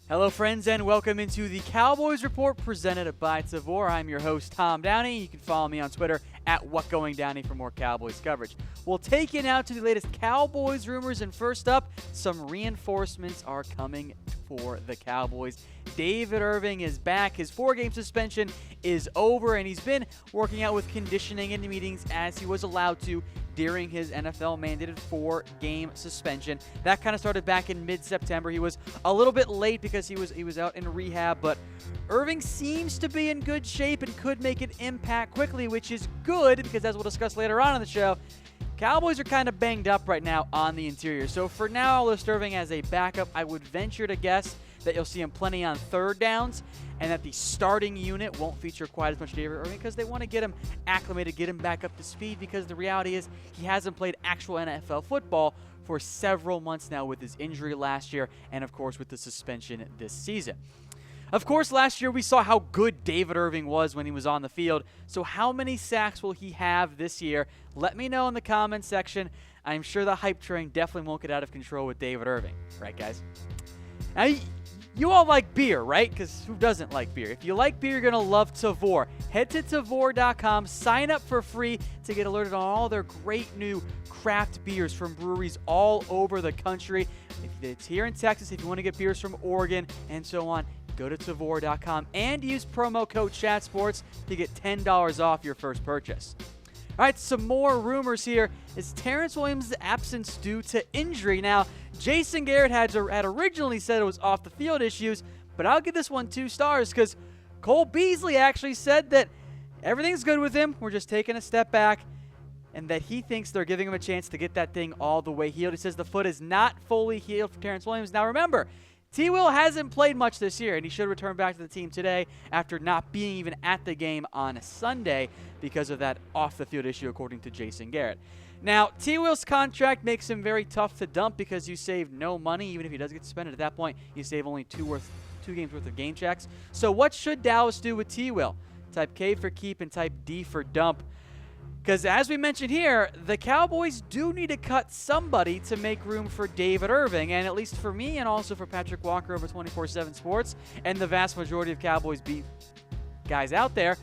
Hello, friends, and welcome into the Cowboys Report presented by Tavor. I'm your host, Tom Downey. You can follow me on Twitter at WhatGoingDowney for more Cowboys coverage. We'll take you now to the latest Cowboys rumors, and first up, some reinforcements are coming for the Cowboys. David Irving is back. His 4-game suspension is over, and he's been working out with conditioning and meetings as he was allowed to during his NFL-mandated 4-game suspension. That kind of started back in mid-September. He was a little bit late because he was out in rehab, but Irving seems to be in good shape and could make an impact quickly, which is good because, as we'll discuss later on in the show, Cowboys are kind of banged up right now on the interior. So for now, I'll list Irving as a backup. I would venture to guess that you'll see him plenty on third downs, and that the starting unit won't feature quite as much David Irving because they want to get him acclimated, get him back up to speed, because the reality is he hasn't played actual NFL football for several months now with his injury last year and, of course, with the suspension this season. Of course, last year we saw how good David Irving was when he was on the field, so how many sacks will he have this year? Let me know in the comments section. I'm sure the hype train definitely won't get out of control with David Irving. Right, guys? Now, you all like beer, right? Because who doesn't like beer? If you like beer, you're going to love Tavor. Head to Tavor.com, sign up for free to get alerted on all their great new craft beers from breweries all over the country. If it's here in Texas, if you want to get beers from Oregon and so on, go to Tavor.com and use promo code CHATSPORTS to get $10 off your first purchase. All right, some more rumors here. Is Terrance Williams' absence due to injury? Now, Jason Garrett had originally said it was off the field issues, but I'll give this one 2 stars because Cole Beasley actually said that everything's good with him. We're just taking a step back, and that he thinks they're giving him a chance to get that thing all the way healed. He says the foot is not fully healed for Terrance Williams. Now, remember, T-Will hasn't played much this year, and he should return back to the team today after not being even at the game on Sunday because of that off-the-field issue, according to Jason Garrett. Now, T-Will's contract makes him very tough to dump because you save no money. Even if he does get suspended at that point, you save only 2 games worth of game checks. So what should Dallas do with T-Will? Type K for keep and type D for dump. Because as we mentioned here, the Cowboys do need to cut somebody to make room for David Irving. And at least for me and also for Patrick Walker over 24/7 Sports and the vast majority of Cowboys beat guys out there,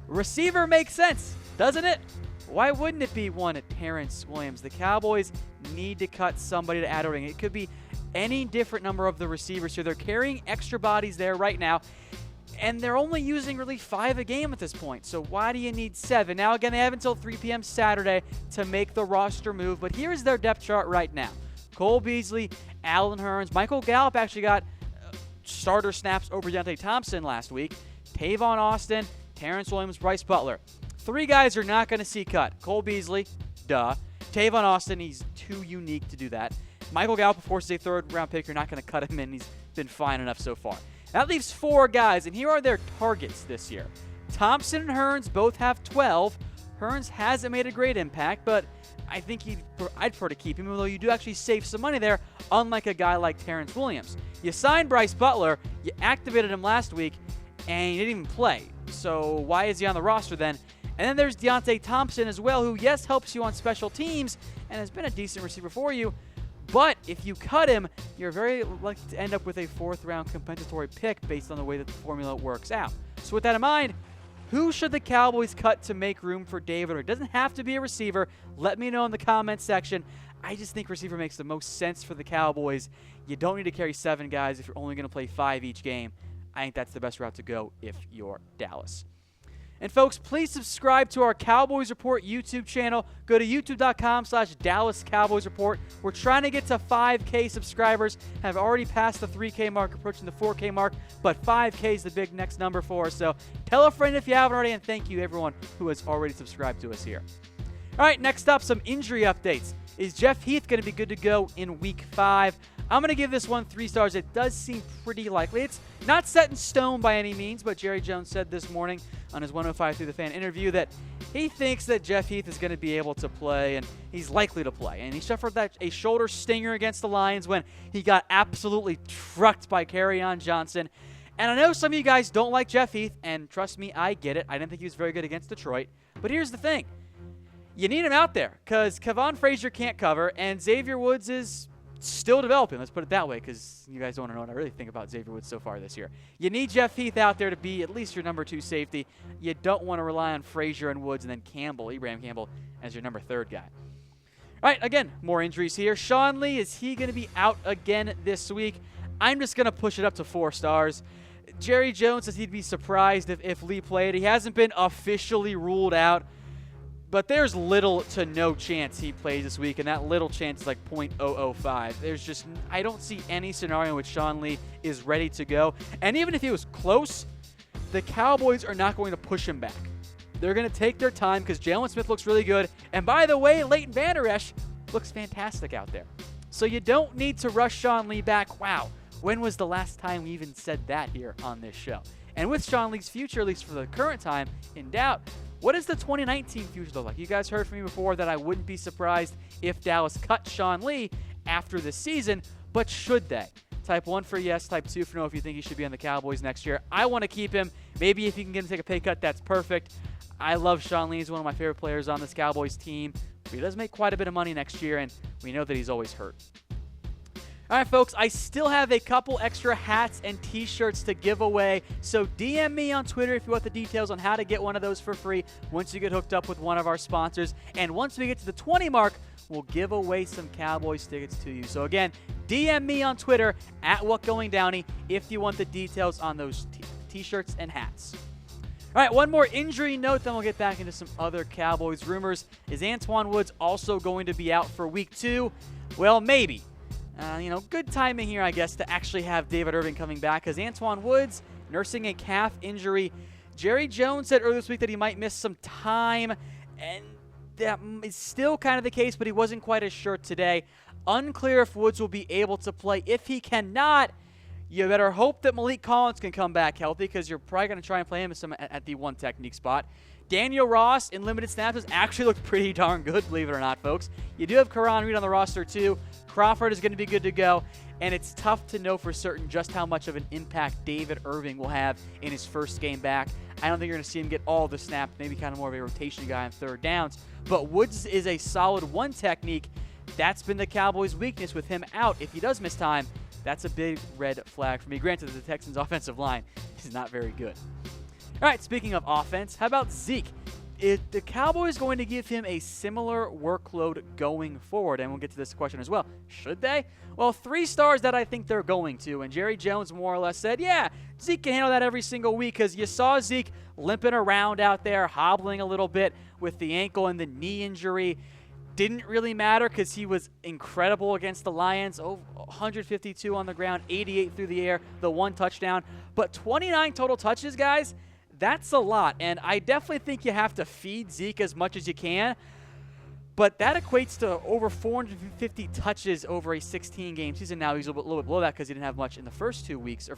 receiver makes sense, doesn't it? Why wouldn't it be one at Terrance Williams? The Cowboys need to cut somebody to add Irving. It could be any different number of the receivers here. They're carrying extra bodies there right now, and they're only using really 5 a game at this point. So why do you need 7? Now, again, they have until 3 p.m. Saturday to make the roster move, but here's their depth chart right now. Cole Beasley, Allen Hurns, Michael Gallup actually got starter snaps over Deontay Thompson last week, Tavon Austin, Terrance Williams, Bryce Butler. 3 guys are not going to see cut. Cole Beasley, duh. Tavon Austin, he's too unique to do that. Michael Gallup, of course, is a 3rd-round pick. You're not going to cut him in. He's been fine enough so far. That leaves 4 guys, and here are their targets this year. Thompson and Hurns both have 12. Hurns hasn't made a great impact, but I think I'd prefer to keep him, although you do actually save some money there, unlike a guy like Terrance Williams. You signed Bryce Butler, you activated him last week, and he didn't even play. So why is he on the roster then? And then there's Deontay Thompson as well, who, yes, helps you on special teams and has been a decent receiver for you. But if you cut him, you're very likely to end up with a 4th-round compensatory pick based on the way that the formula works out. So with that in mind, who should the Cowboys cut to make room for David? It doesn't have to be a receiver. Let me know in the comments section. I just think receiver makes the most sense for the Cowboys. You don't need to carry 7 guys if you're only going to play 5 each game. I think that's the best route to go if you're Dallas. And folks, please subscribe to our Cowboys Report YouTube channel. Go to youtube.com/Dallas Cowboys Report. We're trying to get to 5K subscribers. Have already passed the 3K mark, approaching the 4K mark, but 5K is the big next number for us. So tell a friend if you haven't already, and thank you everyone who has already subscribed to us here. All right, next up, some injury updates. Is Jeff Heath going to be good to go in Week 5? I'm going to give this one 3 stars. It does seem pretty likely. It's not set in stone by any means, but Jerry Jones said this morning on his 105 Through the Fan interview that he thinks that Jeff Heath is going to be able to play, and he's likely to play. And he suffered a shoulder stinger against the Lions when he got absolutely trucked by Kerryon Johnson. And I know some of you guys don't like Jeff Heath, and trust me, I get it. I didn't think he was very good against Detroit. But here's the thing. You need him out there because Kevon Frazier can't cover, and Xavier Woods is still developing. Let's put it that way, because you guys don't know what I really think about Xavier Woods so far this year. You need Jeff Heath out there to be at least your number 2 safety. You don't want to rely on Frazier and Woods and then Abraham Campbell, as your number 3rd guy. All right, again, more injuries here. Sean Lee, is he going to be out again this week? I'm just going to push it up to 4 stars. Jerry Jones says he'd be surprised if Lee played. He hasn't been officially ruled out, but there's little to no chance he plays this week, and that little chance is like .005. I don't see any scenario in which Sean Lee is ready to go. And even if he was close, the Cowboys are not going to push him back. They're going to take their time because Jalen Smith looks really good. And by the way, Leighton Vander Esch looks fantastic out there. So you don't need to rush Sean Lee back. Wow, when was the last time we even said that here on this show? And with Sean Lee's future, at least for the current time, in doubt, what does the 2019 future look like? You guys heard from me before that I wouldn't be surprised if Dallas cut Sean Lee after this season, but should they? Type 1 for yes, type 2 for no if you think he should be on the Cowboys next year. I want to keep him. Maybe if you can get him to take a pay cut, that's perfect. I love Sean Lee. He's one of my favorite players on this Cowboys team. But he does make quite a bit of money next year, and we know that he's always hurt. All right, folks, I still have a couple extra hats and T-shirts to give away, so DM me on Twitter if you want the details on how to get one of those for free once you get hooked up with one of our sponsors. And once we get to the 20 mark, we'll give away some Cowboys tickets to you. So again, DM me on Twitter at WhatGoingDowney if you want the details on those T-shirts and hats. All right, one more injury note, then we'll get back into some other Cowboys rumors. Is Antwaun Woods also going to be out for week 2? Well, maybe. Good timing here, I guess, to actually have David Irving coming back, because Antwaun Woods nursing a calf injury. Jerry Jones said earlier this week that he might miss some time, and that is still kind of the case, but he wasn't quite as sure today. Unclear if Woods will be able to play. If he cannot, you better hope that Malik Collins can come back healthy, because you're probably going to try and play him at the 1 technique spot. Daniel Ross in limited snaps has actually looked pretty darn good, believe it or not, folks. You do have Karan Reed on the roster, too. Crawford is going to be good to go, and it's tough to know for certain just how much of an impact David Irving will have in his first game back. I don't think you're going to see him get all the snaps, maybe kind of more of a rotation guy on 3rd downs. But Woods is a solid 1 technique. That's been the Cowboys' weakness with him out. If he does miss time, that's a big red flag for me. Granted, the Texans' offensive line is not very good. All right, speaking of offense, how about Zeke? Is the Cowboys going to give him a similar workload going forward? And we'll get to this question as well. Should they? Well, 3 stars that I think they're going to. And Jerry Jones more or less said, yeah, Zeke can handle that every single week, because you saw Zeke limping around out there, hobbling a little bit with the ankle and the knee injury. Didn't really matter because he was incredible against the Lions. 152 on the ground, 88 through the air, the 1 touchdown. But 29 total touches, guys. That's a lot, and I definitely think you have to feed Zeke as much as you can, but that equates to over 450 touches over a 16-game season. Now he's a little bit below that because he didn't have much in the first 3 weeks,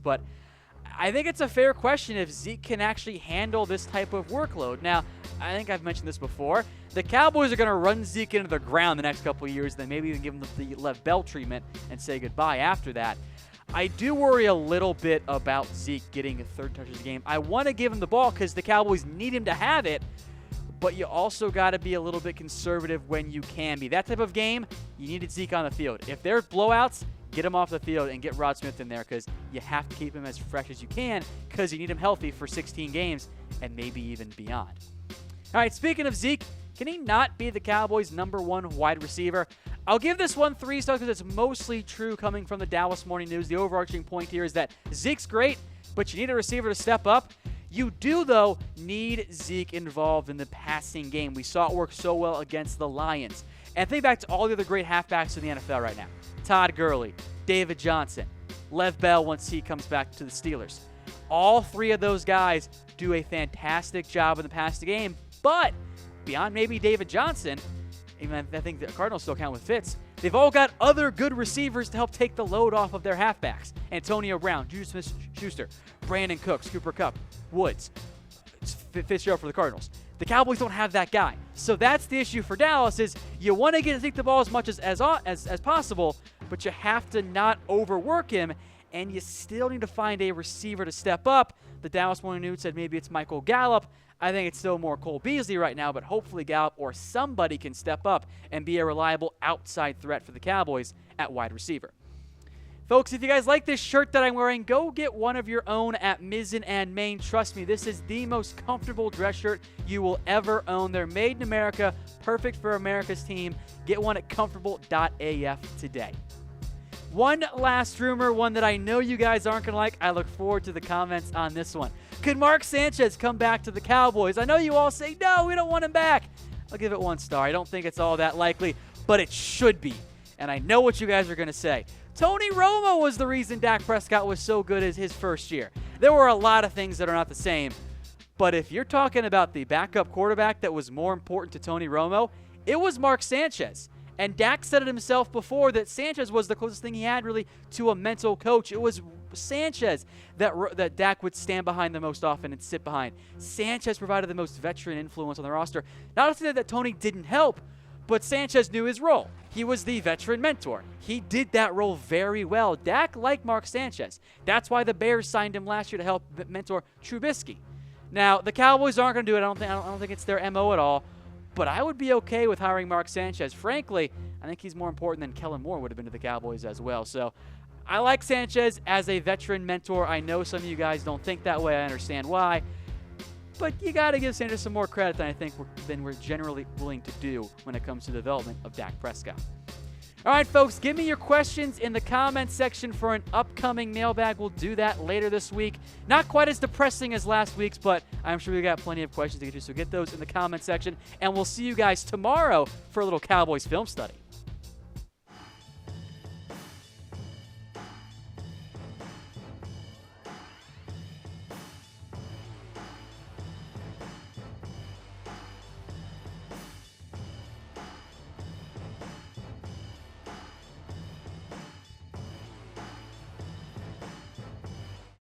but I think it's a fair question if Zeke can actually handle this type of workload. Now, I think I've mentioned this before. The Cowboys are going to run Zeke into the ground the next couple of years, then maybe even give him the Lev Bell treatment and say goodbye after that. I do worry a little bit about Zeke getting 30 touches a game. I want to give him the ball because the Cowboys need him to have it, but you also got to be a little bit conservative when you can be. That type of game, you needed Zeke on the field. If there's blowouts, get him off the field and get Rod Smith in there, because you have to keep him as fresh as you can, because you need him healthy for 16 games and maybe even beyond. All right, speaking of Zeke, can he not be the Cowboys' #1 wide receiver? I'll give this one 3 stars because it's mostly true coming from the Dallas Morning News. The overarching point here is that Zeke's great, but you need a receiver to step up. You do, though, need Zeke involved in the passing game. We saw it work so well against the Lions. And think back to all the other great halfbacks in the NFL right now. Todd Gurley, David Johnson, Lev Bell once he comes back to the Steelers. All 3 of those guys do a fantastic job in the passing game, but beyond maybe David Johnson, even I think the Cardinals still count with Fitz, they've all got other good receivers to help take the load off of their halfbacks. Antonio Brown, Juju Smith-Schuster, Brandon Cooks, Cooper Kupp, Woods, Fitzgerald for the Cardinals. The Cowboys don't have that guy. So that's the issue for Dallas is you want to get Zeke the ball as much as possible, but you have to not overwork him, and you still need to find a receiver to step up. The Dallas Morning News said maybe it's Michael Gallup. I think it's still more Cole Beasley right now, but hopefully Gallup or somebody can step up and be a reliable outside threat for the Cowboys at wide receiver. Folks, if you guys like this shirt that I'm wearing, go get one of your own at Mizzen and Main. Trust me, this is the most comfortable dress shirt you will ever own. They're made in America, perfect for America's team. Get one at comfortable.af today. One last rumor, one that I know you guys aren't going to like. I look forward to the comments on this one. Could Mark Sanchez come back to the Cowboys? I know you all say, no, we don't want him back. I'll give it 1 star. I don't think it's all that likely, but it should be. And I know what you guys are going to say. Tony Romo was the reason Dak Prescott was so good as his first year. There were a lot of things that are not the same. But if you're talking about the backup quarterback that was more important to Tony Romo, it was Mark Sanchez. And Dak said it himself before that Sanchez was the closest thing he had really to a mental coach. It was Sanchez that Dak would stand behind the most often and sit behind. Sanchez provided the most veteran influence on the roster. Not to say that Tony didn't help, but Sanchez knew his role. He was the veteran mentor. He did that role very well. Dak liked Mark Sanchez. That's why the Bears signed him last year to help mentor Trubisky. Now, the Cowboys aren't going to do it. I don't think it's their MO at all. But I would be okay with hiring Mark Sanchez. Frankly, I think he's more important than Kellen Moore would have been to the Cowboys as well. So I like Sanchez as a veteran mentor. I know some of you guys don't think that way. I understand why. But you got to give Sanchez some more credit than we're generally willing to do when it comes to the development of Dak Prescott. All right, folks, give me your questions in the comments section for an upcoming mailbag. We'll do that later this week. Not quite as depressing as last week's, but I'm sure we got plenty of questions to get to, so get those in the comments section. And we'll see you guys tomorrow for a little Cowboys film study.